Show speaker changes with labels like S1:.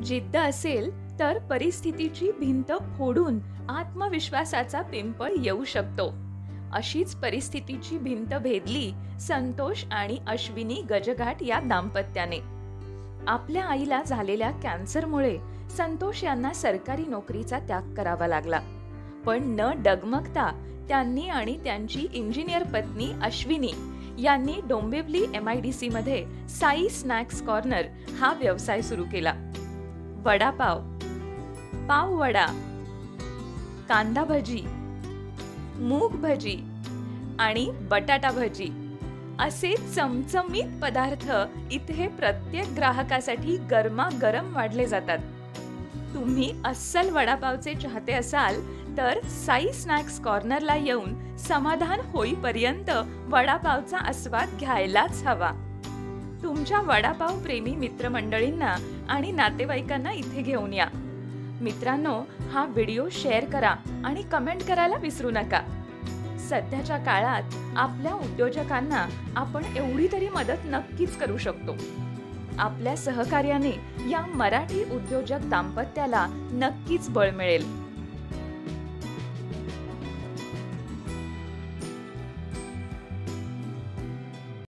S1: जिद्द असेल तर परिस्थितीची भिंत फोडून आत्मविश्वासाचा पिंपळ येऊ शकतो. अशीच परिस्थितीची भिंत भेदली संतोष आणि अश्विनी गजघाट या दाम्पत्याने. आपल्या आईला झालेल्या कॅन्सरमुळे संतोष यांना सरकारी नोकरीचा त्याग करावा लागला. पण न डगमगता त्यांनी आणि त्यांची इंजिनियर पत्नी अश्विनी यांनी डोंबिवली MIDC मध्ये साई स्नॅक्स कॉर्नर हा व्यवसाय सुरू केला. वडापाव, पाव वडा, कांदा भजी, मूग भजी आणि बटाटा भजी असे चमचमीत पदार्थ इथे प्रत्येक ग्राहकासाठी गरमागरम वाढले जातात. तुम्ही अस्सल वडापावचे चाहते असाल तर साई स्नॅक्स कॉर्नरला येऊन समाधान होईपर्यंत वडापावचा आस्वाद घ्यायलाच हवा. तुमच्या वडापाव प्रेमी मित्रमंडळींना आणि नातेवाईकांना इथे घेऊन या. मित्रांनो, हा व्हिडिओ शेअर करा आणि कमेंट करायला विसरू नका. सध्याच्या काळात आपल्या उद्योजकांना आपण एवढी तरी मदत नक्कीच करू शकतो. आपल्या सहकार्याने या मराठी उद्योजक दाम्पत्याला नक्कीच बळ मिळेल.